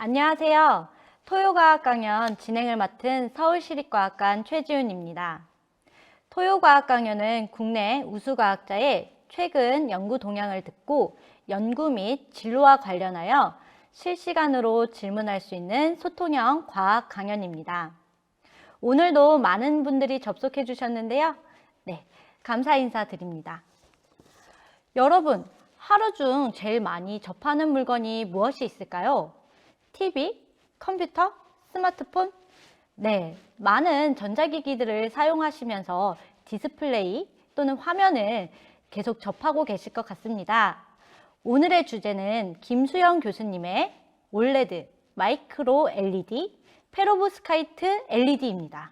안녕하세요. 토요과학 강연 진행을 맡은 서울시립과학관 최지훈입니다. 토요과학 강연은 국내 우수과학자의 최근 연구 동향을 듣고 연구 및 진로와 관련하여 실시간으로 질문할 수 있는 소통형 과학 강연입니다. 오늘도 많은 분들이 접속해 주셨는데요. 네, 감사 인사드립니다. 여러분, 하루 중 제일 많이 접하는 물건이 무엇이 있을까요? TV, 컴퓨터, 스마트폰? 네, 많은 전자기기들을 사용하시면서 디스플레이 또는 화면을 계속 접하고 계실 것 같습니다. 오늘의 주제는 김수영 교수님의 올레드, 마이크로 LED, 페로브스카이트 LED입니다.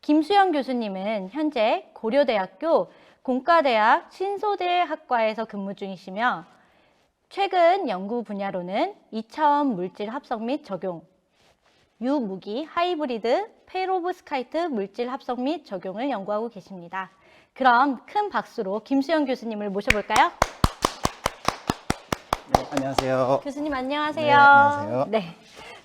김수영 교수님은 현재 고려대학교 공과대학 신소재학과에서 근무 중이시며 최근 연구 분야로는 이차원 물질 합성 및 적용, 유무기 하이브리드 페로브스카이트 물질 합성 및 적용을 연구하고 계십니다. 그럼 큰 박수로 김수영 교수님을 모셔볼까요? 네, 안녕하세요. 교수님 안녕하세요. 네, 안녕하세요. 네,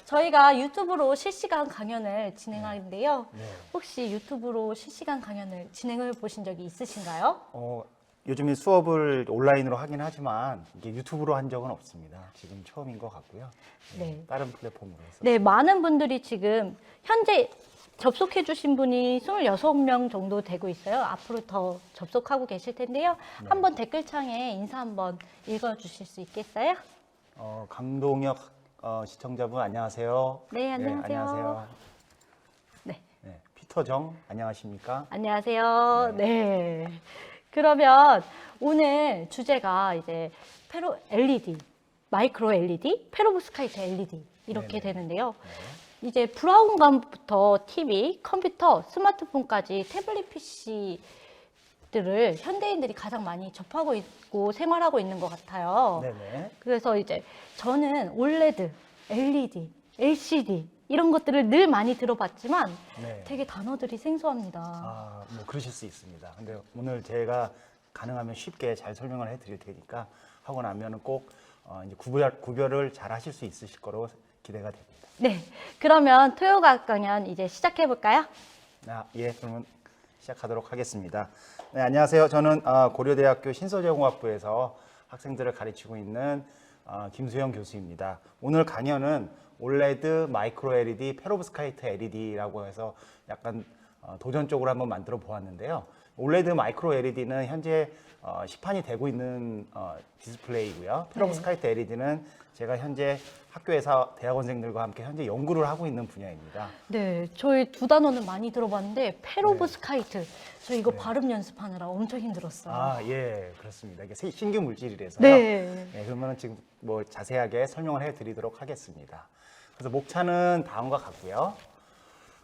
저희가 유튜브로 실시간 강연을 진행하는데요. 네. 혹시 유튜브로 실시간 강연을 진행해 보신 적이 있으신가요? 요즘에 수업을 온라인으로 하긴 하지만 이게 유튜브로 한 적은 없습니다. 지금 처음인 것 같고요. 네. 다른 플랫폼으로 해서. 네, 많은 분들이 지금 현재 접속해 주신 분이 26명 정도 되고 있어요. 앞으로 더 접속하고 계실 텐데요. 네. 한번 댓글창에 인사 한번 읽어 주실 수 있겠어요? 강동혁 시청자분 안녕하세요. 네, 안녕하세요. 안녕하세요. 네. 네, 피터정 안녕하십니까? 안녕하세요. 네. 그러면 오늘 주제가 이제 LED, 마이크로 LED, 페로브스카이트 LED 이렇게 네네. 되는데요. 네. 이제 브라운관부터 TV, 컴퓨터, 스마트폰까지 태블릿 PC들을 현대인들이 가장 많이 접하고 있고 생활하고 있는 것 같아요. 네네. 그래서 이제 저는 OLED, LED, LCD 이런 것들을 늘 많이 들어봤지만 네. 되게 단어들이 생소합니다. 뭐 그러실 수 있습니다. 근데 오늘 제가 가능하면 쉽게 잘 설명을 해드릴 테니까 하고 나면은 꼭 이제 구별을 잘 하실 수 있으실 거로 기대가 됩니다. 네, 그러면 토요과학 강연 이제 시작해 볼까요? 예, 그러면 시작하도록 하겠습니다. 네, 안녕하세요. 저는 고려대학교 신소재공학부에서 학생들을 가르치고 있는 김수영 교수입니다. 오늘 강연은 올레드, 마이크로 LED, 페로브스카이트 LED라고 해서 약간 도전적으로 한번 만들어 보았는데요. 올레드, 마이크로 LED는 현재 시판이 되고 있는 디스플레이고요. 페로브스카이트 LED는 제가 현재 학교에서 대학원생들과 함께 현재 연구를 하고 있는 분야입니다. 네, 저희 두 단어는 많이 들어봤는데 페로브스카이트, 저 이거 네. 발음 연습하느라 엄청 힘들었어요. 예, 그렇습니다. 이게 신규 물질이라서요. 네. 네, 그러면 지금 뭐 자세하게 설명을 해드리도록 하겠습니다. 그래서 목차는 다음과 같고요.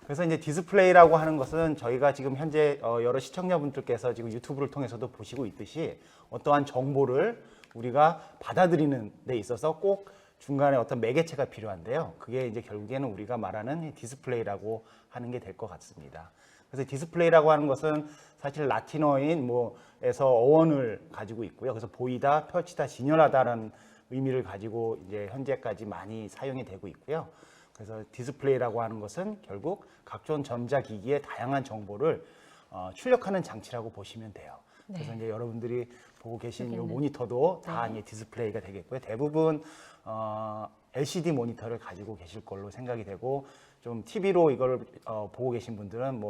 그래서 이제 디스플레이라고 하는 것은 저희가 지금 현재 여러 시청자분들께서 지금 유튜브를 통해서도 보시고 있듯이 어떠한 정보를 우리가 받아들이는 데 있어서 꼭 중간에 어떤 매개체가 필요한데요. 그게 이제 결국에는 우리가 말하는 디스플레이라고 하는 게 될 것 같습니다. 그래서 디스플레이라고 하는 것은 사실 라틴어인 뭐에서 어원을 가지고 있고요. 그래서 보이다, 펼치다, 진열하다라는 의미를 가지고 이제 현재까지 많이 사용이 되고 있고요. 그래서 디스플레이라고 하는 것은 결국 각종 전자기기의 다양한 정보를 출력하는 장치라고 보시면 돼요. 네. 그래서 이제 여러분들이 보고 계신 이 여기는. 모니터도 다 네. 이제 디스플레이가 되겠고요. 대부분 LCD 모니터를 가지고 계실 걸로 생각이 되고 좀 TV로 이걸 보고 계신 분들은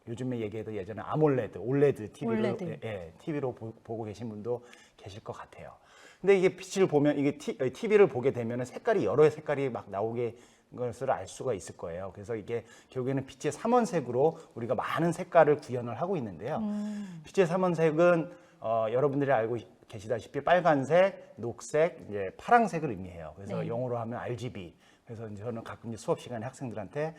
요즘에 얘기해도 예전에 아몰레드, 올레드 TV를 TV로 보고 계신 분도 계실 것 같아요. 근데 이게 빛을 보면 이게 TV를 보게 되면 색깔이 여러 색깔이 막 나오게 것을 알 수가 있을 거예요. 그래서 이게 결국에는 빛의 삼원색으로 우리가 많은 색깔을 구현을 하고 있는데요. 빛의 삼원색은 여러분들이 알고 계시다시피 빨간색, 녹색, 이제 파란색을 의미해요. 그래서 네. 영어로 하면 RGB. 그래서 이제 저는 가끔 이제 수업 시간에 학생들한테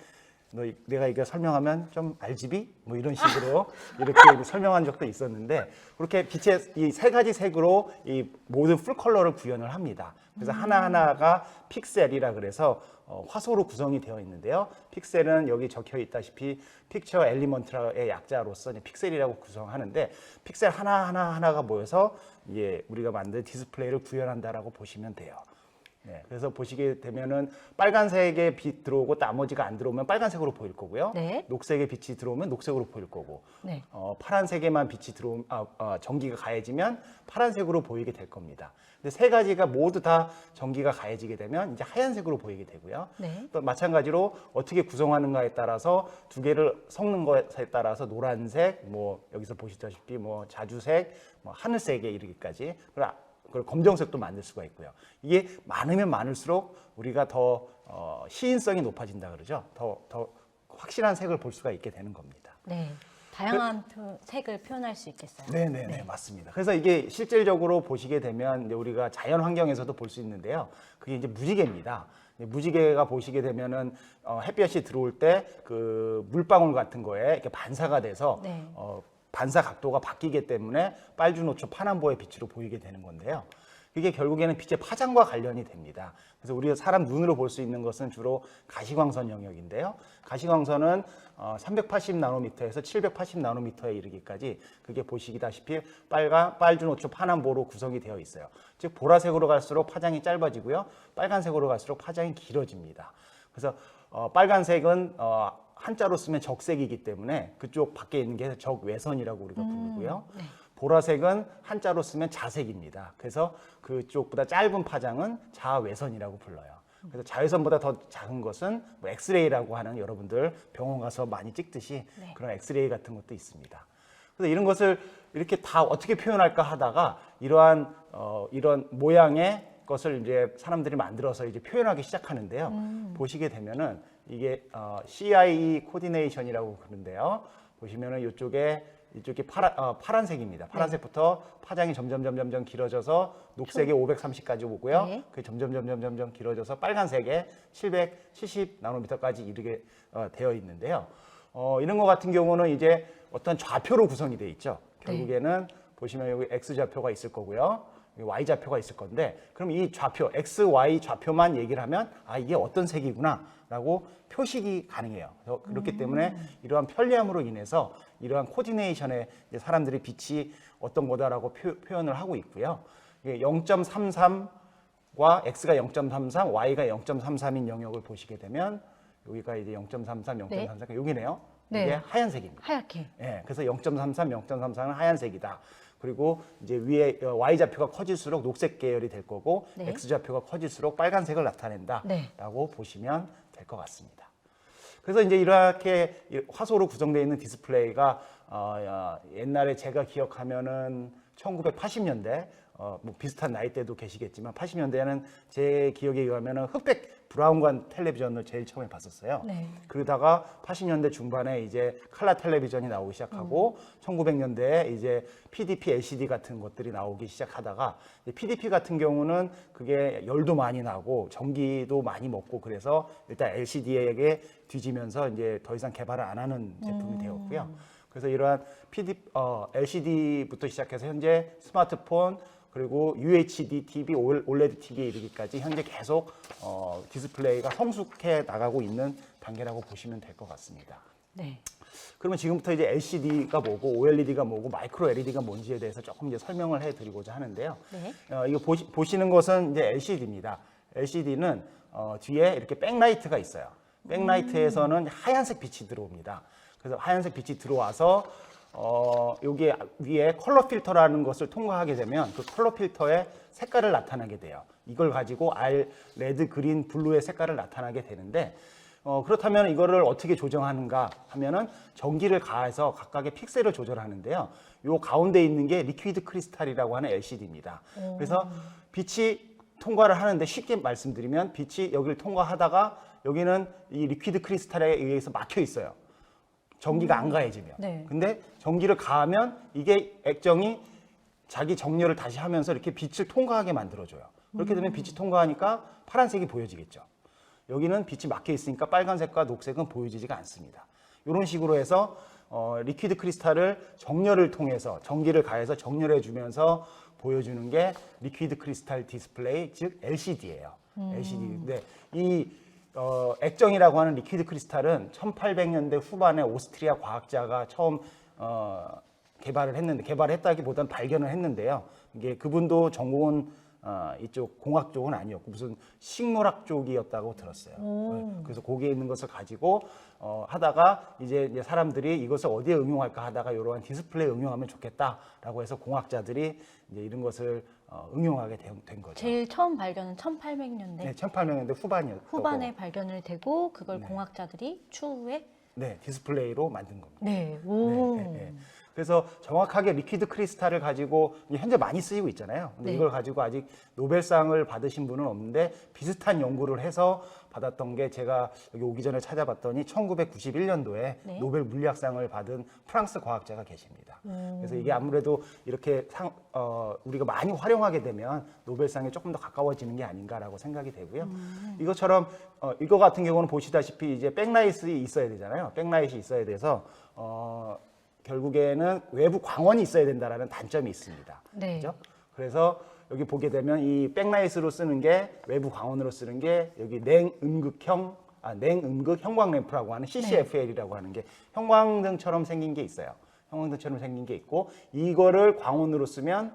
내가 이거 설명하면 좀 RGB? 뭐 이런 식으로 이렇게 설명한 적도 있었는데 그렇게 빛의 이 세 가지 색으로 이 모든 풀 컬러를 구현을 합니다. 그래서 하나하나가 픽셀이라 그래서 화소로 구성이 되어 있는데요. 픽셀은 여기 적혀 있다시피 픽처 엘리먼트의 약자로서 픽셀이라고 구성하는데 픽셀 하나가 모여서 우리가 만든 디스플레이를 구현한다라고 보시면 돼요. 네, 그래서 보시게 되면은 빨간색의 빛 들어오고 나머지가 안 들어오면 빨간색으로 보일 거고요. 네. 녹색의 빛이 들어오면 녹색으로 보일 거고, 네. 파란색에만 빛이 들어오면 전기가 가해지면 파란색으로 보이게 될 겁니다. 근데 세 가지가 모두 다 전기가 가해지게 되면 이제 하얀색으로 보이게 되고요. 네. 또 마찬가지로 어떻게 구성하는가에 따라서 두 개를 섞는 것에 따라서 노란색, 뭐 여기서 보시다시피 뭐 자주색, 뭐 하늘색에 이르기까지 그리고 검정색도 만들 수가 있고요. 이게 많으면 많을수록 우리가 더 시인성이 높아진다 그러죠. 더 확실한 색을 볼 수가 있게 되는 겁니다. 네. 다양한 색을 표현할 수 있겠어요. 네네네, 맞습니다. 그래서 이게 실질적으로 보시게 되면 이제 우리가 자연 환경에서도 볼 수 있는데요. 그게 이제 무지개입니다. 무지개가 보시게 되면은 햇볕이 들어올 때 그 물방울 같은 거에 이렇게 반사가 돼서 네. 반사 각도가 바뀌기 때문에 빨주노초 파남보의 빛으로 보이게 되는 건데요. 이게 결국에는 빛의 파장과 관련이 됩니다. 그래서 우리가 사람 눈으로 볼 수 있는 것은 주로 가시광선 영역인데요. 가시광선은 380나노미터에서 780나노미터에 이르기까지 그게 보시다시피 빨주노초 파남보로 구성이 되어 있어요. 즉 보라색으로 갈수록 파장이 짧아지고요. 빨간색으로 갈수록 파장이 길어집니다. 그래서 빨간색은 한자로 쓰면 적색이기 때문에 그쪽 밖에 있는 게 적외선이라고 우리가 부르고요. 네. 보라색은 한자로 쓰면 자색입니다. 그래서 그쪽보다 짧은 파장은 자외선이라고 불러요. 그래서 자외선보다 더 작은 것은 뭐 엑스레이라고 하는 여러분들 병원 가서 많이 찍듯이 네. 그런 엑스레이 같은 것도 있습니다. 그래서 이런 것을 이렇게 다 어떻게 표현할까 하다가 이러한 이런 모양의 것을 이제 사람들이 만들어서 이제 표현하기 시작하는데요. 보시게 되면은 이게 CIE 코디네이션이라고 그러는데요. 보시면은 이쪽이 파란색입니다. 파란색부터 파장이 점점 길어져서 녹색에 530까지 오고요. 네. 그게 점점 길어져서 빨간색에 770나노미터까지 이르게 되어 있는데요. 이런 것 같은 경우는 이제 어떤 좌표로 구성이 되어 있죠. 결국에는 보시면 여기 X 좌표가 있을 거고요. Y 좌표가 있을 건데 그럼 이 좌표, X, Y 좌표만 얘기를 하면 이게 어떤 색이구나 라고 표식이 가능해요. 그렇기 때문에 이러한 편리함으로 인해서 이러한 코디네이션에 이제 사람들이 빛이 어떤 거다라고 표현을 하고 있고요. 0.33과 X가 0.33, Y가 0.33인 영역을 보시게 되면 여기가 이제 0.33, 0.33, 네. 여기네요. 네. 이게 하얀색입니다. 하얗게. 예, 그래서 0.33, 0.33은 하얀색이다. 그리고 이제 위에 Y 좌표가 커질수록 녹색 계열이 될 거고 네. X 좌표가 커질수록 빨간색을 나타낸다라고 네. 보시면 될 것 같습니다. 그래서 이제 이렇게 화소로 구성되어 있는 디스플레이가 옛날에 제가 기억하면은 1980년대 뭐 비슷한 나이대도 계시겠지만 80년대에는 제 기억에 의하면은 흑백 브라운관 텔레비전을 제일 처음에 봤었어요. 네. 그러다가 80년대 중반에 이제 컬러 텔레비전이 나오기 시작하고 1900년대에 이제 PDP, LCD 같은 것들이 나오기 시작하다가 PDP 같은 경우는 그게 열도 많이 나고 전기도 많이 먹고 그래서 일단 LCD에게 뒤지면서 이제 더 이상 개발을 안 하는 제품이 되었고요. 그래서 이러한 LCD부터 시작해서 현재 스마트폰 그리고 UHD TV, OLED TV에 이르기까지 현재 계속 디스플레이가 성숙해 나가고 있는 단계라고 보시면 될 것 같습니다. 네. 그러면 지금부터 이제 LCD가 뭐고 OLED가 뭐고 마이크로 LED가 뭔지에 대해서 조금 이제 설명을 해드리고자 하는데요. 네. 이거 보시는 것은 이제 LCD입니다. LCD는 뒤에 이렇게 백라이트가 있어요. 백라이트에서는 하얀색 빛이 들어옵니다. 그래서 하얀색 빛이 들어와서 여기 위에 컬러 필터라는 것을 통과하게 되면 그 컬러 필터의 색깔을 나타나게 돼요. 이걸 가지고 레드, 그린, 블루의 색깔을 나타나게 되는데 그렇다면 이거를 어떻게 조정하는가 하면은 전기를 가해서 각각의 픽셀을 조절하는데요. 요 가운데 있는 게 리퀴드 크리스탈이라고 하는 LCD입니다. 그래서 빛이 통과를 하는데 쉽게 말씀드리면 빛이 여기를 통과하다가 여기는 이 리퀴드 크리스탈에 의해서 막혀 있어요. 전기가 안 가해지면. 네. 근데 전기를 가하면 이게 액정이 자기 정렬을 다시 하면서 이렇게 빛을 통과하게 만들어줘요. 그렇게 되면 빛이 통과하니까 파란색이 보여지겠죠. 여기는 빛이 막혀 있으니까 빨간색과 녹색은 보여지지가 않습니다. 이런 식으로 해서 리퀴드 크리스탈을 정렬을 통해서 전기를 가해서 정렬해 주면서 보여주는 게 리퀴드 크리스탈 디스플레이, 즉 LCD예요. LCD인데 이 액정이라고 하는 리퀴드 크리스탈은 1800년대 후반에 오스트리아 과학자가 처음 개발했다기보다는 발견을 했는데요. 이게 그분도 전공은 이쪽 공학 쪽은 아니었고 무슨 식물학 쪽이었다고 들었어요. 네, 그래서 거기에 있는 것을 가지고 하다가 이제 사람들이 이것을 어디에 응용할까 하다가 이러한 디스플레이 응용하면 좋겠다라고 해서 공학자들이 이제 이런 것을 응용하게 된 거죠. 제일 처음 발견은 1800년대 네, 1800년대 후반이었고 후반에 발견을 되고 그걸 네. 공학자들이 추후에 네, 디스플레이로 만든 겁니다. 네, 오. 네. 그래서 정확하게 리퀴드 크리스탈을 가지고 현재 많이 쓰이고 있잖아요. 근데 네. 이걸 가지고 아직 노벨상을 받으신 분은 없는데 비슷한 연구를 해서 받았던 게 제가 여기 오기 전에 찾아봤더니 1991년도에 네. 노벨 물리학상을 받은 프랑스 과학자가 계십니다. 그래서 이게 아무래도 이렇게 우리가 많이 활용하게 되면 노벨상에 조금 더 가까워지는 게 아닌가라고 생각이 되고요. 이것처럼 이거 같은 경우는 보시다시피 이제 백라이트가 있어야 되잖아요. 백라이트가 있어야 돼서 결국에는 외부 광원이 있어야 된다라는 단점이 있습니다. 네. 그죠? 그래서 여기 보게 되면 이 백라이트로 쓰는 게 외부 광원으로 쓰는 게 여기 냉음극 형광 램프라고 하는 CCFL이라고 하는 게 형광등처럼 생긴 게 있어요. 형광등처럼 생긴 게 있고 이거를 광원으로 쓰면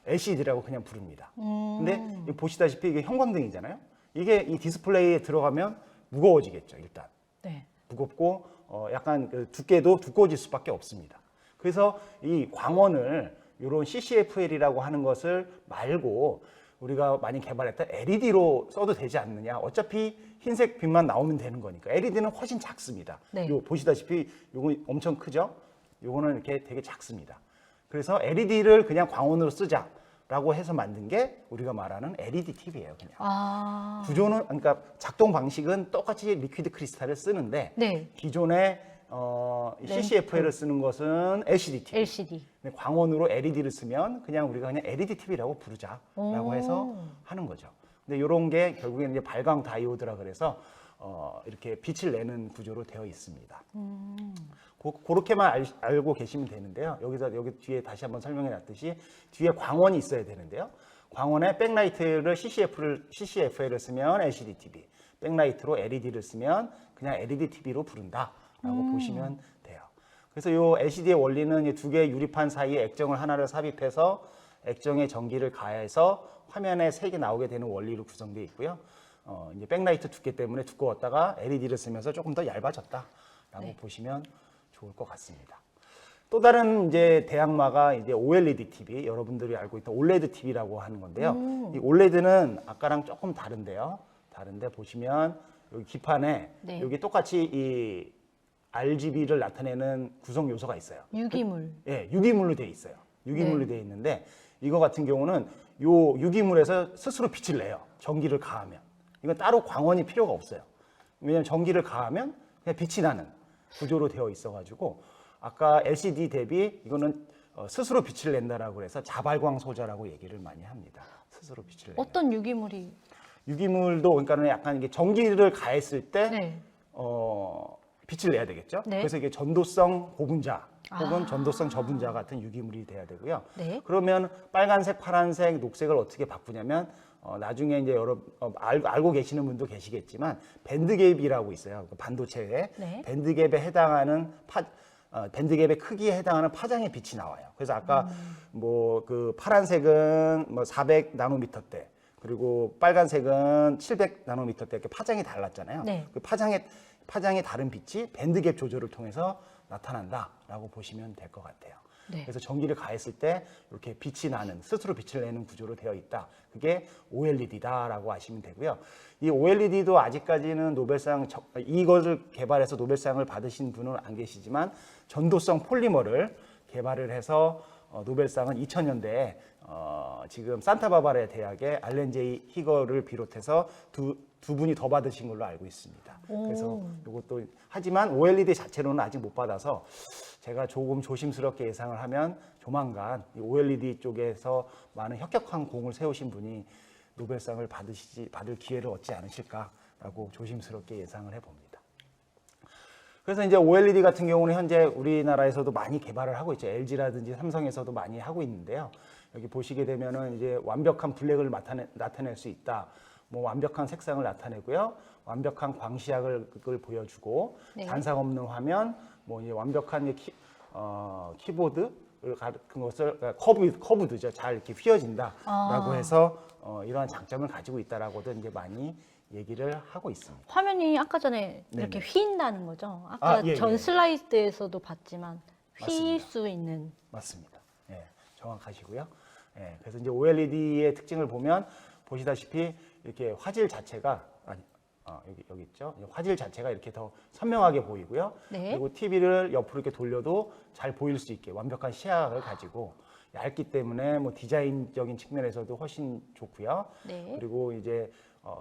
LCD라고 그냥 부릅니다. 근데 보시다시피 이게 형광등이잖아요. 이게 이 디스플레이에 들어가면 무거워지겠죠, 일단. 네. 무겁고 약간 그 두께도 두꺼워질 수밖에 없습니다. 그래서 이 광원을 이런 CCFL이라고 하는 것을 말고 우리가 많이 개발했던 LED로 써도 되지 않느냐. 어차피 흰색 빛만 나오면 되는 거니까. LED는 훨씬 작습니다. 네. 요 보시다시피 요거 엄청 크죠? 요거는 이렇게 되게 작습니다. 그래서 LED를 그냥 광원으로 쓰자라고 해서 만든 게 우리가 말하는 LED TV예요, 그냥. 아. 구조는 그러니까 작동 방식은 똑같이 리퀴드 크리스탈을 쓰는데 네. 기존에 CCFL을 쓰는 것은 LCD TV. LCD. 근데 광원으로 LED를 쓰면 그냥 우리가 그냥 LED TV라고 부르자라고 해서 하는 거죠. 근데 이런 게 결국에는 이제 발광 다이오드라 그래서 이렇게 빛을 내는 구조로 되어 있습니다. 그렇게만 알고 계시면 되는데요. 여기 뒤에 다시 한번 설명해 놨듯이 뒤에 광원이 있어야 되는데요. 광원에 백라이트를 CCFL을 쓰면 LCD TV, 백라이트로 LED를 쓰면 그냥 LED TV로 부른다라고 보시면 돼요. 그래서 이 LCD의 원리는 이 두 개의 유리판 사이에 액정을 하나를 삽입해서 액정에 전기를 가해서 화면에 색이 나오게 되는 원리로 구성되어 있고요. 이제 백라이트 두께 때문에 두꺼웠다가 LED를 쓰면서 조금 더 얇아졌다라고 보시면 좋을 것 같습니다. 또 다른 이제 대항마가 이제 OLED TV, 여러분들이 알고 있던 OLED TV라고 하는 건데요. 이 OLED는 아까랑 조금 다른데요. 다른데 보시면 여기 기판에 네. 여기 똑같이 이 RGB를 나타내는 구성 요소가 있어요. 유기물. 예, 유기물로 되어 있어요. 유기물로 되어 있는데 이거 같은 경우는 요 유기물에서 스스로 빛을 내요. 전기를 가하면. 이건 따로 광원이 필요가 없어요. 왜냐하면 전기를 가하면 그냥 빛이 나는 구조로 되어 있어가지고 아까 LCD 대비 이거는 스스로 빛을 낸다라고 해서 자발광 소자라고 얘기를 많이 합니다. 스스로 빛을 내는. 어떤 유기물이? 유기물도 그러니까는 약간 이게 전기를 가했을 때 네. 빛을 내야 되겠죠. 네. 그래서 이게 전도성 고분자 혹은 전도성 저분자 같은 유기물이 돼야 되고요. 네. 그러면 빨간색, 파란색, 녹색을 어떻게 바꾸냐면 나중에 이제 알고 계시는 분도 계시겠지만 밴드갭이라고 있어요. 그 반도체에 네. 밴드갭에 해당하는 밴드갭의 크기에 해당하는 파장의 빛이 나와요. 그래서 아까 뭐 그 파란색은 뭐 400 나노미터대 그리고 빨간색은 700 나노미터대 이렇게 파장이 달랐잖아요. 네. 그 파장의 다른 빛이 밴드갭 조절을 통해서 나타난다라고 보시면 될 것 같아요. 네. 그래서 전기를 가했을 때 이렇게 빛이 나는 스스로 빛을 내는 구조로 되어 있다. 그게 OLED다라고 아시면 되고요. 이 OLED도 아직까지는 노벨상 이것을 개발해서 노벨상을 받으신 분은 안 계시지만 전도성 폴리머를 개발을 해서 노벨상은 2000년대에 지금 산타바바라 대학의 알렌 제이 히거를 비롯해서 두 분이 더 받으신 걸로 알고 있습니다. 그래서 이것도 하지만 OLED 자체로는 아직 못 받아서 제가 조금 조심스럽게 예상을 하면 조만간 이 OLED 쪽에서 많은 혁혁한 공을 세우신 분이 노벨상을 받을 기회를 얻지 않으실까라고 조심스럽게 예상을 해봅니다. 그래서 이제 OLED 같은 경우는 현재 우리나라에서도 많이 개발을 하고 있죠. LG라든지 삼성에서도 많이 하고 있는데요. 여기 보시게 되면은 이제 완벽한 블랙을 나타낼 수 있다. 뭐 완벽한 색상을 나타내고요. 완벽한 광시약을 보여주고 네. 잔상 없는 화면, 뭐 이제 완벽한 키보드, 같은 것을 커브드죠. 잘 이렇게 휘어진다라고 해서 이러한 장점을 가지고 있다라고도 이제 많이 얘기를 하고 있습니다. 화면이 아까 전에 이렇게 네네. 휘인다는 거죠. 아까 예, 전 예. 슬라이드에서도 봤지만 휘일 맞습니다. 수 있는. 맞습니다. 예, 정확하시고요. 예, 그래서 이제 OLED의 특징을 보면 보시다시피 이렇게 화질 자체가 여기 있죠. 화질 자체가 이렇게 더 선명하게 보이고요. 네. 그리고 TV를 옆으로 이렇게 돌려도 잘 보일 수 있게 완벽한 시야를 가지고 얇기 때문에 뭐 디자인적인 측면에서도 훨씬 좋고요. 네. 그리고 이제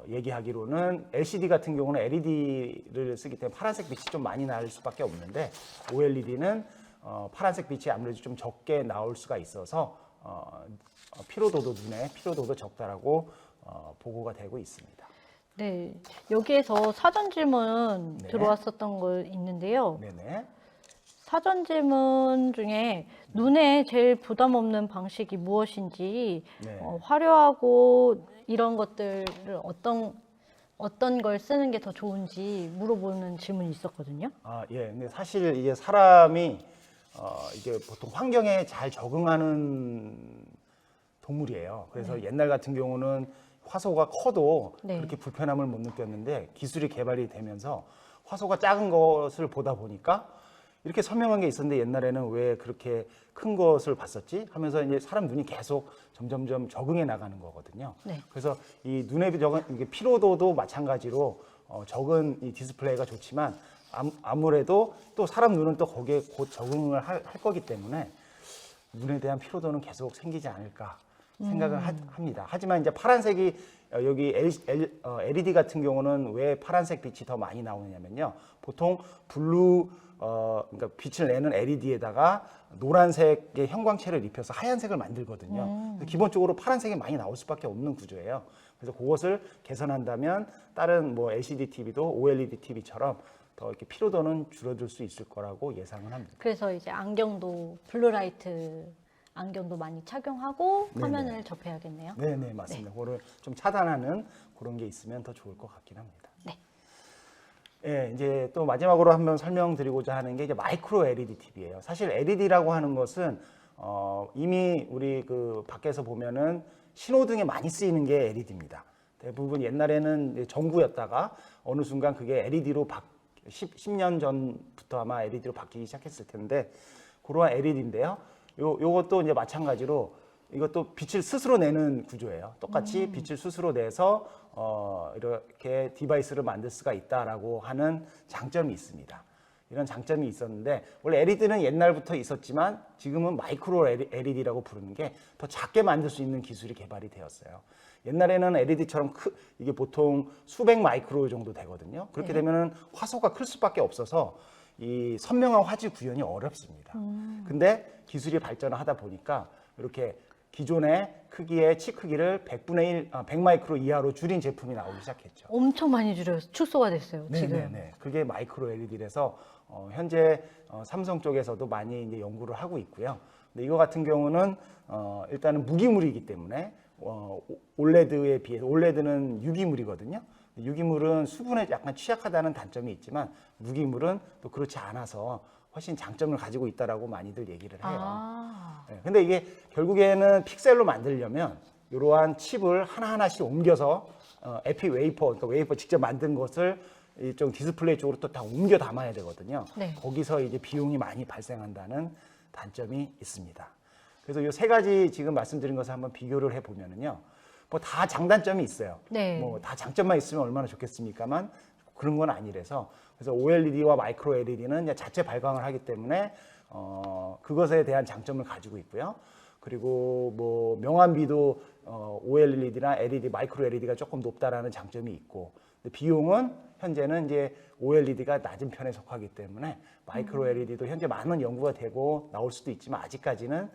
얘기하기로는 LCD 같은 경우는 LED를 쓰기 때문에 파란색 빛이 좀 많이 날 수밖에 없는데 OLED는 파란색 빛이 아무래도 좀 적게 나올 수가 있어서 피로도도 눈의 피로도도 적다라고 보고가 되고 있습니다. 네. 여기에서 사전 질문 네. 들어왔었던 거 있는데요. 네네. 사전 질문 중에 눈에 제일 부담 없는 방식이 무엇인지 네. 화려하고 이런 것들을 어떤 걸 쓰는 게 더 좋은지 물어보는 질문이 있었거든요. 예. 근데 사실 이게 사람이 이게 보통 환경에 잘 적응하는 동물이에요. 그래서 옛날 같은 경우는 화소가 커도 네. 그렇게 불편함을 못 느꼈는데 기술이 개발이 되면서 화소가 작은 것을 보다 보니까 이렇게 선명한 게 있었는데 옛날에는 왜 그렇게 큰 것을 봤었지 하면서 이제 사람 눈이 계속 점점점 적응해 나가는 거거든요. 네. 그래서 이 눈에 적은 이게 피로도도 마찬가지로 적은 이 디스플레이가 좋지만 아무래도 또 사람 눈은 또 거기에 곧 적응을 할 거기 때문에 눈에 대한 피로도는 계속 생기지 않을까 생각을 합니다. 하지만 이제 파란색이 여기 LED 같은 경우는 왜 파란색 빛이 더 많이 나오느냐면요. 보통 블루 그러니까 빛을 내는 LED에다가 노란색의 형광체를 입혀서 하얀색을 만들거든요. 그래서 기본적으로 파란색이 많이 나올 수밖에 없는 구조예요. 그래서 그것을 개선한다면 다른 뭐 LCD TV도 OLED TV처럼 더 이렇게 피로도는 줄어들 수 있을 거라고 예상을 합니다. 그래서 이제 안경도 블루라이트 안경도 많이 착용하고 네네. 화면을 접해야겠네요. 네, 맞습니다. 그거를 좀 차단하는 그런 게 있으면 더 좋을 것 같긴 합니다. 네. 예, 이제 또 마지막으로 한번 설명드리고자 하는 게 이제 마이크로 LED TV예요. 사실 LED라고 하는 것은 이미 우리 그 밖에서 보면은 신호등에 많이 쓰이는 게 LED입니다. 대부분 옛날에는 전구였다가 어느 순간 그게 LED로 10년 전부터 아마 LED로 바뀌기 시작했을 텐데 그러한 LED인데요. 요것도 이제 마찬가지로 이것도 빛을 스스로 내는 구조예요. 똑같이 빛을 스스로 내서 이렇게 디바이스를 만들 수가 있다라고 하는 장점이 있습니다. 이런 장점이 있었는데 원래 LED는 옛날부터 있었지만 지금은 마이크로 LED라고 부르는 게 더 작게 만들 수 있는 기술이 개발이 되었어요. 옛날에는 LED처럼 이게 보통 수백 마이크로 정도 되거든요. 그렇게 되면은 화소가 클 수밖에 없어서 이 선명한 화질 구현이 어렵습니다. 근데 기술이 발전을 하다 보니까 이렇게 기존의 크기의 치 크기를 100분의 1, 100마이크로 이하로 줄인 제품이 나오기 시작했죠. 엄청 많이 축소가 됐어요, 지금. 네네네. 그게 마이크로 LED라서 현재 삼성 쪽에서도 많이 이제 연구를 하고 있고요. 근데 이거 같은 경우는 일단은 무기물이기 때문에 올레드에 비해서 올레드는 유기물이거든요. 유기물은 수분에 약간 취약하다는 단점이 있지만 무기물은 또 그렇지 않아서 훨씬 장점을 가지고 있다라고 많이들 얘기를 해요. 네, 근데 이게 결국에는 픽셀로 만들려면 이러한 칩을 하나하나씩 옮겨서 에피 웨이퍼, 그러니까 웨이퍼 직접 만든 것을 좀 디스플레이 쪽으로 또 다 옮겨 담아야 되거든요. 네. 거기서 이제 비용이 많이 발생한다는 단점이 있습니다. 그래서 이 세 가지 지금 말씀드린 것을 한번 비교를 해 보면은요. 뭐 다 장단점이 있어요. 네. 뭐 다 장점만 있으면 얼마나 좋겠습니까만 그런 건 아니라서 그래서 OLED와 마이크로 LED는 자체 발광을 하기 때문에 그것에 대한 장점을 가지고 있고요. 그리고 뭐 명암비도 OLED나 LED, 마이크로 LED가 조금 높다라는 장점이 있고 근데 비용은 현재는 이제 OLED가 낮은 편에 속하기 때문에 마이크로 LED도 현재 많은 연구가 되고 나올 수도 있지만 아직까지는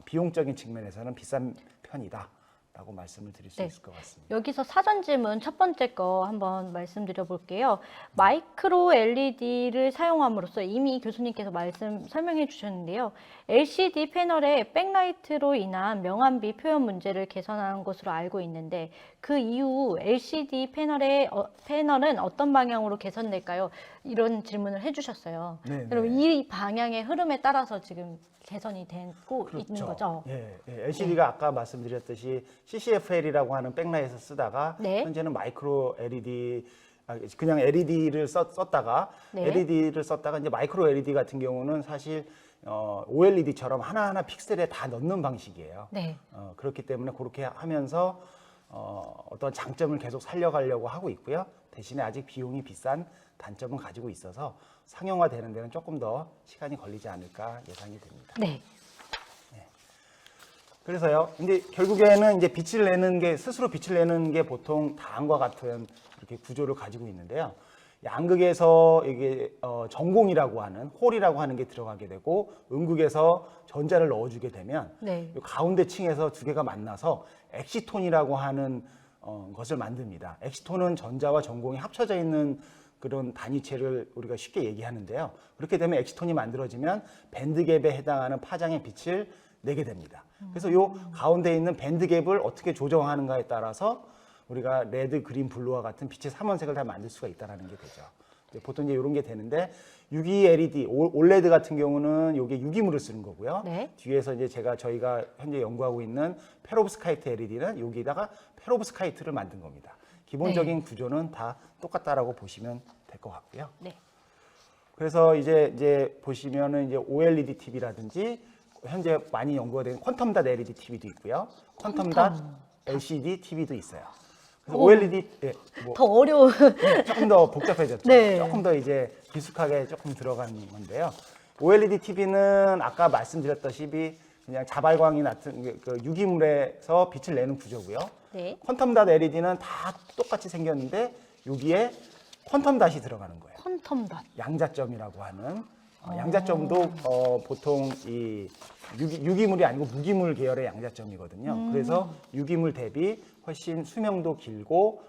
비용적인 측면에서는 비싼 편이다. 라고 말씀을 드릴 수 네. 있을 것 같습니다. 여기서 사전 질문 첫 번째 거 한번 말씀드려 볼게요. 마이크로 LED를 사용함으로써 이미 교수님께서 설명해 주셨는데요. LCD 패널의 백라이트로 인한 명암비 표현 문제를 개선한 것으로 알고 있는데 그 이후 LCD 패널은 어떤 방향으로 개선될까요? 이런 질문을 해주셨어요. 네, 그럼 네. 이 방향의 흐름에 따라서 지금 개선이 되고 있는 그렇죠. 거죠? LCD가 아까 말씀드렸듯이 CCFL이라고 하는 백라이트에서 쓰다가 네. 현재는 마이크로 LED, 그냥 LED를 썼다가 네. LED를 썼다가 이제 마이크로 LED 같은 경우는 사실 OLED처럼 하나하나 픽셀에 다 넣는 방식이에요. 네. 그렇기 때문에 그렇게 하면서 어떤 장점을 계속 살려가려고 하고 있고요. 대신에 아직 비용이 비싼 단점은 가지고 있어서 상용화되는 데는 조금 더 시간이 걸리지 않을까 예상이 됩니다. 네. 그래서요, 근데 결국에는 이제 빛을 내는 게, 스스로 빛을 내는 게 보통 다음과 같은 이렇게 구조를 가지고 있는데요. 양극에서 이게 전공이라고 하는, 홀이라고 하는 게 들어가게 되고, 음극에서 전자를 넣어주게 되면, 네. 이 가운데 층에서 두 개가 만나서 엑시톤이라고 하는 것을 만듭니다. 엑시톤은 전자와 전공이 합쳐져 있는 그런 단위체를 우리가 쉽게 얘기하는데요. 그렇게 되면 엑시톤이 만들어지면 밴드갭에 해당하는 파장의 빛을 내게 됩니다. 그래서 이 가운데 있는 밴드갭을 어떻게 조정하는가에 따라서 우리가 레드, 그린, 블루와 같은 빛의 삼원색을 다 만들 수가 있다는 게 되죠. 보통 이제 이런 게 되는데 유기 LED, OLED 같은 경우는 이게 유기물을 쓰는 거고요. 네. 뒤에서 이제 저희가 현재 연구하고 있는 페로브스카이트 LED는 여기다가 페로브스카이트를 만든 겁니다. 기본적인 구조는 다 똑같다라고 보시면 될 것 같고요. 네. 그래서 이제 보시면은 이제 OLED TV라든지 현재 많이 연구가 된 퀀텀 닷 LED TV도 있고요. 퀀텀 닷 LCD TV도 있어요. 그래서 오. OLED 더 어려운. 조금 더 복잡해졌죠. 네. 조금 더 이제 기숙하게 조금 들어간 건데요. OLED TV는 아까 말씀드렸다시피 그냥 자발광이 같은 그 유기물에서 빛을 내는 구조고요. 네. 퀀텀 닷 LED는 다 똑같이 생겼는데 여기에 퀀텀 닷이 들어가는 거예요. 퀀텀 닷. 양자점이라고 하는 양자점도 보통 이 유기물이 아니고 무기물 계열의 양자점이거든요. 그래서 유기물 대비 훨씬 수명도 길고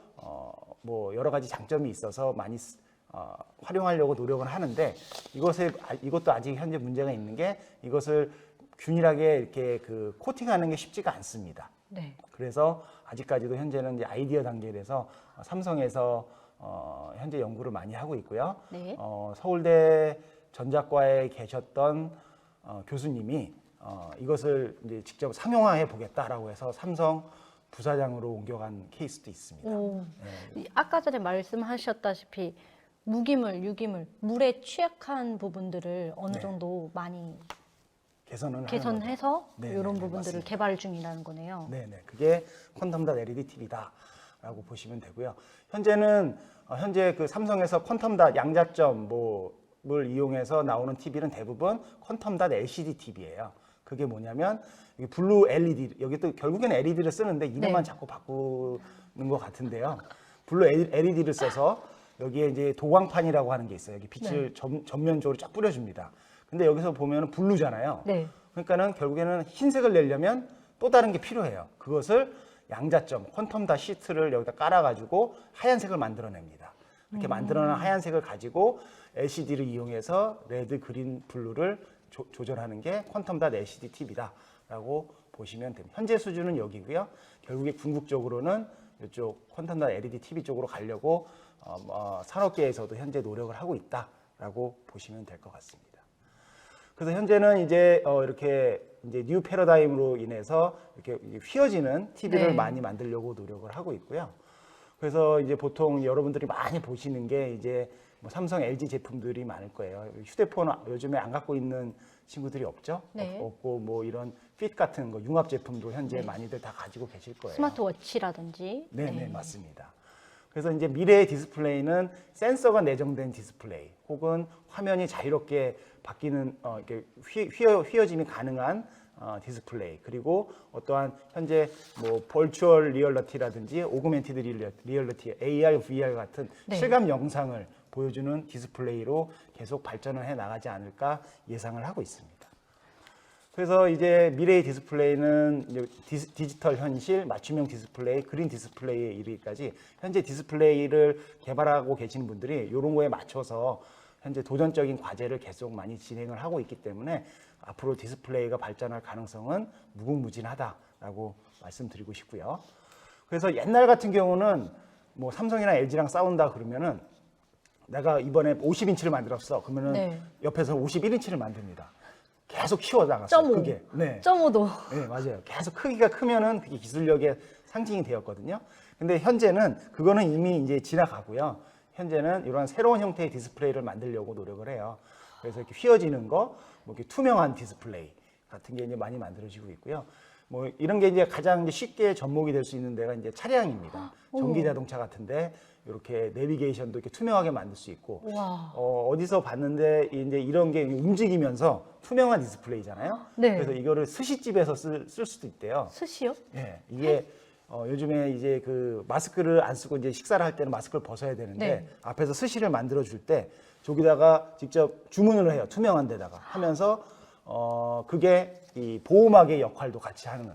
뭐 여러 가지 장점이 있어서 많이 활용하려고 노력을 하는데 이것도 아직 현재 문제가 있는 게 이것을 균일하게 이렇게 그 코팅하는 게 쉽지가 않습니다. 네. 그래서 아직까지도 현재는 이제 아이디어 단계에서 삼성에서 현재 연구를 많이 하고 있고요. 네. 서울대 전자과에 계셨던 교수님이 이것을 이제 직접 상용화해 보겠다라고 해서 삼성 부사장으로 옮겨간 케이스도 있습니다. 오. 네. 아까 전에 말씀하셨다시피 무기물, 유기물, 물에 취약한 부분들을 어느 네. 정도 많이 개선을 하는 개선해서 거죠. 네, 이런 네, 부분들을 맞습니다. 개발 중이라는 거네요. 네네, 그게 퀀텀 닷 LED TV다라고 보시면 되고요. 현재는 현재 그 삼성에서 퀀텀 닷 양자점 을 이용해서 나오는 TV는 대부분 퀀텀 닷 LCD TV예요. 그게 뭐냐면 이게 블루 LED, 여기 또 결국에는 LED를 쓰는데 이름만 네. 자꾸 바꾸는 것 같은데요. 블루 LED를 써서 여기에 이제 도광판이라고 하는 게 있어요. 여기 빛을 전면적으로 쫙 뿌려줍니다. 근데 여기서 보면은 블루잖아요. 네. 그러니까는 결국에는 흰색을 내려면 또 다른 게 필요해요. 그것을 양자점, 퀀텀 닷 시트를 여기다 깔아가지고 하얀색을 만들어냅니다. 이렇게 만들어낸 하얀색을 가지고 LCD를 이용해서 레드, 그린, 블루를 조절하는 게 퀀텀 닷 LCD TV다라고 보시면 됩니다. 현재 수준은 여기고요. 결국에 궁극적으로는 이쪽 퀀텀 닷 LED TV 쪽으로 가려고 산업계에서도 현재 노력을 하고 있다라고 보시면 될 것 같습니다. 그래서 현재는 이제 이렇게 이제 뉴 패러다임으로 인해서 이렇게 휘어지는 TV를 네. 많이 만들려고 노력을 하고 있고요. 그래서 이제 보통 여러분들이 많이 보시는 게 이제 뭐 삼성, LG 제품들이 많을 거예요. 휴대폰 요즘에 안 갖고 있는 친구들이 없죠? 네. 없고 뭐 이런 핏 같은 거 융합 제품도 현재 네. 많이들 다 가지고 계실 거예요. 스마트워치라든지. 네, 맞습니다. 그래서 이제 미래의 디스플레이는 센서가 내정된 디스플레이 혹은 화면이 자유롭게 바뀌는 이렇게 휘어짐이 가능한 디스플레이 그리고 어떠한 현재 뭐 버추얼 리얼리티라든지 오그멘티드 리얼리티, AR, VR 같은 네. 실감 영상을 보여주는 디스플레이로 계속 발전을 해 나가지 않을까 예상을 하고 있습니다. 그래서 이제 미래의 디스플레이는 이제 디지털 현실, 맞춤형 디스플레이, 그린 디스플레이에 이르기까지 현재 디스플레이를 개발하고 계시는 분들이 이런 거에 맞춰서 현재 도전적인 과제를 계속 많이 진행을 하고 있기 때문에 앞으로 디스플레이가 발전할 가능성은 무궁무진하다라고 말씀드리고 싶고요. 그래서 옛날 같은 경우는 뭐 삼성이나 LG랑 싸운다 그러면은 내가 이번에 50인치를 만들었어. 그러면은 네. 옆에서 51인치를 만듭니다. 계속 키워나갔어요. 0.5. 그게. 네. 0.5도. 네, 맞아요. 계속 크기가 크면은 그게 기술력의 상징이 되었거든요. 근데 현재는 그거는 이미 이제 지나가고요. 현재는 이런 새로운 형태의 디스플레이를 만들려고 노력을 해요. 그래서 이렇게 휘어지는 거, 뭐 이렇게 투명한 디스플레이 같은 게 이제 많이 만들어지고 있고요. 뭐 이런 게 이제 가장 이제 쉽게 접목이 될 수 있는 데가 이제 차량입니다. 전기 자동차 같은데 이렇게 내비게이션도 이렇게 투명하게 만들 수 있고, 와. 어디서 봤는데 이제 이런 게 움직이면서 투명한 디스플레이잖아요. 네. 그래서 이거를 스시집에서 쓸 수도 있대요. 스시요? 예, 이게 요즘에 이제 그 마스크를 안 쓰고 이제 식사를 할 때는 마스크를 벗어야 되는데 네. 앞에서 스시를 만들어 줄 때 저기다가 직접 주문을 해요. 투명한 데다가 하면서 그게 이 보호막의 역할도 같이 하는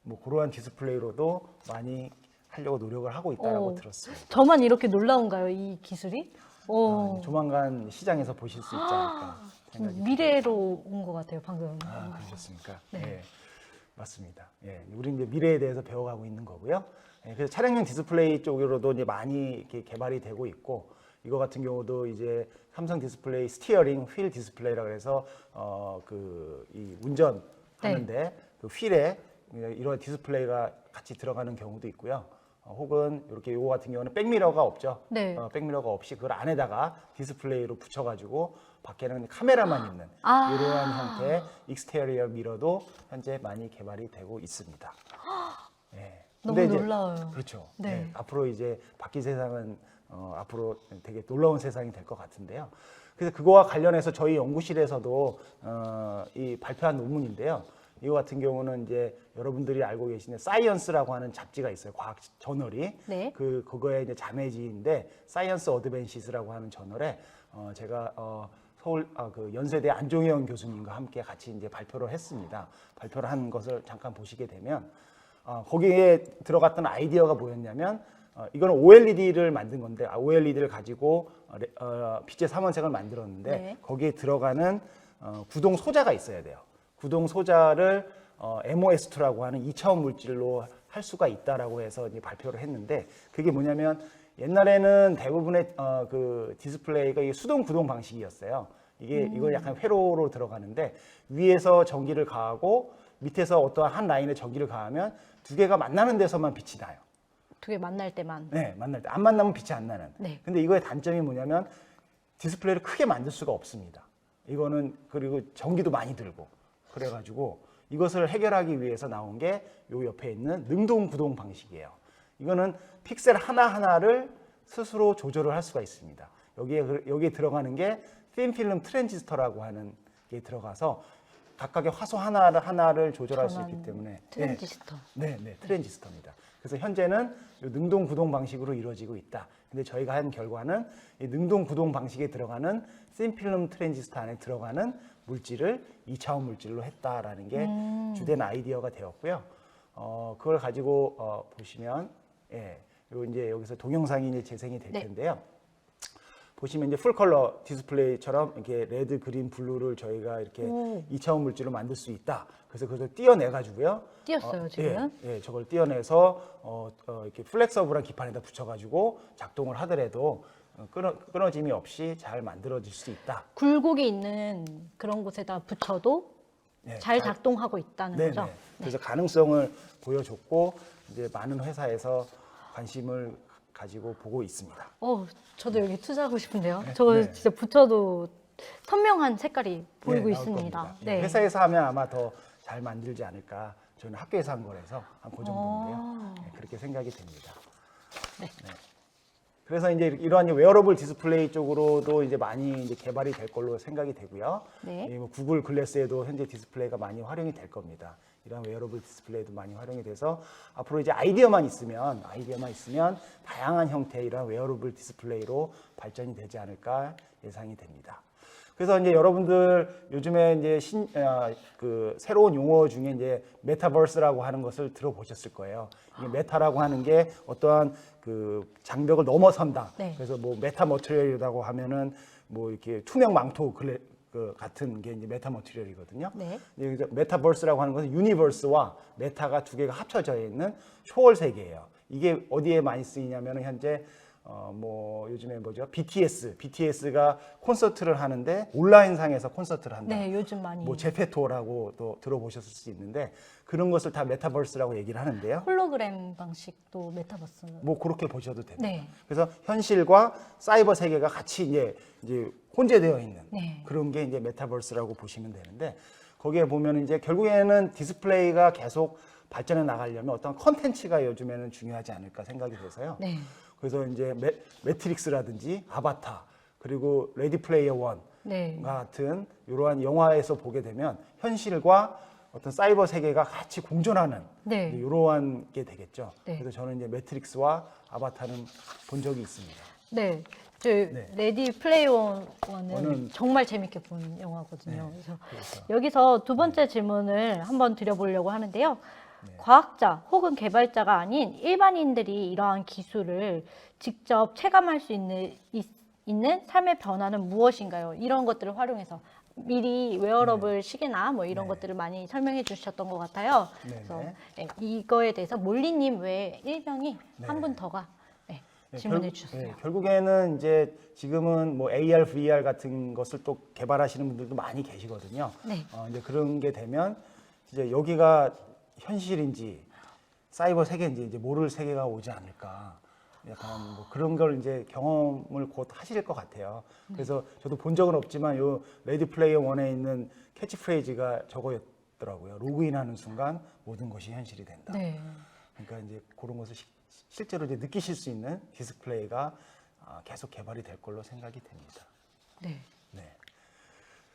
뭐 그러한 디스플레이로도 많이 하려고 노력을 하고 있다고 들었어요. 저만 이렇게 놀라운가요, 이 기술이? 오. 조만간 시장에서 보실 수 있지 않을까 생각이 미래로 온 것 같아요, 방금. 그러셨습니까? 네. 네. 맞습니다. 예, 우리 이제 미래에 대해서 배워가고 있는 거고요. 예, 그래서 차량용 디스플레이 쪽으로도 이제 많이 이렇게 개발이 되고 있고, 이거 같은 경우도 이제 삼성 디스플레이 스티어링 휠 디스플레이라고 해서 그 이 운전하는데 그 휠에 이런 디스플레이가 같이 들어가는 경우도 있고요. 혹은 이렇게 요거 같은 경우는 백미러가 없죠. 네. 백미러가 없이 그걸 안에다가 디스플레이로 붙여가지고 밖에는 카메라만 있는 아. 이러한 형태의 익스테리어 미러도 현재 많이 개발이 되고 있습니다. 예. 너무 근데 이제 놀라워요. 그렇죠. 네. 예, 앞으로 이제 바뀐 세상은 앞으로 되게 놀라운 세상이 될 것 같은데요. 그래서 그거와 관련해서 저희 연구실에서도 이 발표한 논문인데요. 이거 같은 경우는 이제 여러분들이 알고 계시는 사이언스라고 하는 잡지가 있어요. 과학 저널이. 네. 그거의 이제 자매지인데 사이언스 어드밴시스라고 하는 저널에 제가 서울 그 연세대 안종현 교수님과 함께 같이 이제 발표를 했습니다. 발표를 한 것을 잠깐 보시게 되면 거기에 들어갔던 아이디어가 뭐였냐면 이거는 OLED를 만든 건데 OLED를 가지고 빛의 삼원색을 만들었는데 네. 거기에 들어가는 구동 소자가 있어야 돼요. 구동 소자를 MOS2라고 하는 2차원 물질로 할 수가 있다라고 해서 이제 발표를 했는데 그게 뭐냐면 옛날에는 대부분의 그 디스플레이가 이게 수동 구동 방식이었어요. 이걸 약간 회로로 들어가는데 위에서 전기를 가하고 밑에서 어떠한 한 라인에 전기를 가하면 두 개가 만나는 데서만 빛이 나요. 두 개 만날 때만. 네, 만날 때 안 만나면 빛이 안 나는. 네. 근데 이거의 단점이 뭐냐면 디스플레이를 크게 만들 수가 없습니다. 이거는 그리고 전기도 많이 들고 그래가지고 이것을 해결하기 위해서 나온 게 요 옆에 있는 능동 구동 방식이에요. 이거는 픽셀 하나하나를 스스로 조절을 할 수가 있습니다. 여기에 들어가는 게 틴필름 트랜지스터라고 하는 게 들어가서 각각의 화소 하나를 조절할 수 있기 때문에 트랜지스터. 네, 트랜지스터입니다. 그래서 현재는 이 능동 구동 방식으로 이루어지고 있다. 근데 저희가 한 결과는 이 능동 구동 방식에 들어가는 틴필름 트랜지스터 안에 들어가는 물질을 2차원 물질로 했다라는 게 주된 아이디어가 되었고요. 그걸 가지고 보시면 요 이제 여기서 동영상이 이제 재생이 될 텐데요. 보시면 이제 풀 컬러 디스플레이처럼 이렇게 레드, 그린, 블루를 저희가 이렇게 2차원 물질로 만들 수 있다. 그래서 그걸 띄어내 가지고요. 띄었어요, 지금. 저걸 띄어내서 이렇게 플렉서블한 기판에다 붙여가지고 작동을 하더라도 끊어짐이 없이 잘 만들어질 수 있다. 굴곡이 있는 그런 곳에다 붙여도 잘 작동하고 있다는 거죠. 그래서 가능성을 보여줬고 이제 많은 회사에서 관심을 가지고 보고 있습니다. 저도 여기 투자하고 싶은데요. 저거 진짜 붙여도 선명한 색깔이 보이고 나올 있습니다. 겁니다. 회사에서 하면 아마 더 잘 만들지 않을까. 저는 학교에서 한 거라서 한 그 정도인데요. 그렇게 생각이 됩니다. 네. 그래서 이제 이러한 웨어러블 디스플레이 쪽으로도 이제 많이 이제 개발이 될 걸로 생각이 되고요. 뭐 구글 글래스에도 현재 디스플레이가 많이 활용이 될 겁니다. 이런 웨어러블 디스플레이도 많이 활용이 돼서 앞으로 이제 아이디어만 있으면 다양한 형태의 이런 웨어러블 디스플레이로 발전이 되지 않을까 예상이 됩니다. 그래서 이제 여러분들 요즘에 이제 그 새로운 용어 중에 이제 메타버스라고 하는 것을 들어보셨을 거예요. 이게 메타라고 하는 게 어떠한 그 장벽을 넘어선다. 그래서 뭐 메타 머티리얼이라고 하면은 뭐 이렇게 투명 망토 같은 게 이제 메타 머티리얼이거든요. 메타버스라고 하는 것은 유니버스와 메타가 두 개가 합쳐져 있는 초월 세계예요. 이게 어디에 많이 쓰이냐면은 현재 뭐 요즘에 뭐죠? BTS가 콘서트를 하는데 온라인상에서 콘서트를 한다. 네, 요즘 많이 뭐 제페토라고 또 들어보셨을 수 있는데 그런 것을 다 메타버스라고 얘기를 하는데요. 홀로그램 방식도 메타버스는 뭐 그렇게 보셔도 됩니다. 네. 그래서 현실과 사이버 세계가 같이 이제 혼재되어 있는 네. 그런 게 이제 메타버스라고 보시면 되는데 거기에 보면 이제 결국에는 디스플레이가 계속 발전해 나가려면 어떤 컨텐츠가 요즘에는 중요하지 않을까 생각이 돼서요. 네. 그래서 이제 매트릭스라든지 아바타 그리고 레디 플레이어 원 네. 같은 이러한 영화에서 보게 되면 현실과 어떤 사이버 세계가 같이 공존하는 네. 이러한 게 되겠죠. 네. 그래서 저는 이제 매트릭스와 아바타는 본 적이 있습니다. 네. 저 네. 레디 플레이어 원은 원은 정말 재밌게 본 영화거든요. 네. 그래서 그래서 여기서 두 번째 질문을 한번 드려보려고 하는데요. 과학자 혹은 개발자가 아닌 일반인들이 이러한 기술을 직접 체감할 수 있는 삶의 변화는 무엇인가요? 이런 것들을 활용해서 미리 웨어러블 시계나 뭐 이런 네. 것들을 많이 설명해 주셨던 것 같아요. 네네. 그래서 네, 이거에 대해서 몰리님 외에 일명이 네. 한 분 더가 네, 네, 질문해 주셨어요. 결국에는 이제 지금은 뭐 AR, VR 같은 것을 또 개발하시는 분들도 많이 계시거든요. 네. 이제 그런 게 되면 이제 여기가 현실인지 사이버 세계인지 이제 모를 세계가 오지 않을까. 약간 뭐 그런 걸 이제 경험을 곧 하실 것 같아요. 그래서 저도 본 적은 없지만 요 레디 플레이어 원에 있는 캐치프레이즈가 저거였더라고요. 로그인하는 순간 모든 것이 현실이 된다. 네. 그러니까 이제 그런 것을 실제로 이제 느끼실 수 있는 디스플레이가 계속 개발이 될 걸로 생각이 됩니다. 네. 네.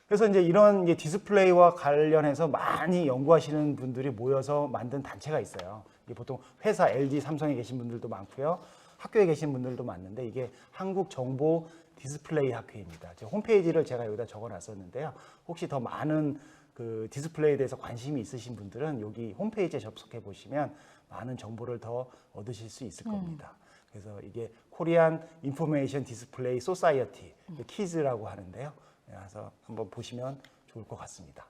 그래서 이제 이런 이제 디스플레이와 관련해서 많이 연구하시는 분들이 모여서 만든 단체가 있어요. 이게 보통 회사 LG, 삼성에 계신 분들도 많고요. 학교에 계신 분들도 많은데 이게 한국정보 디스플레이 학회입니다. 제 홈페이지를 제가 여기다 적어놨었는데요. 혹시 더 많은 그 디스플레이에 대해서 관심이 있으신 분들은 여기 홈페이지에 접속해 보시면 많은 정보를 더 얻으실 수 있을 겁니다. 그래서 이게 코리안 인포메이션 디스플레이 소사이어티 키즈라고 하는데요. 그래서 한번 보시면 좋을 것 같습니다.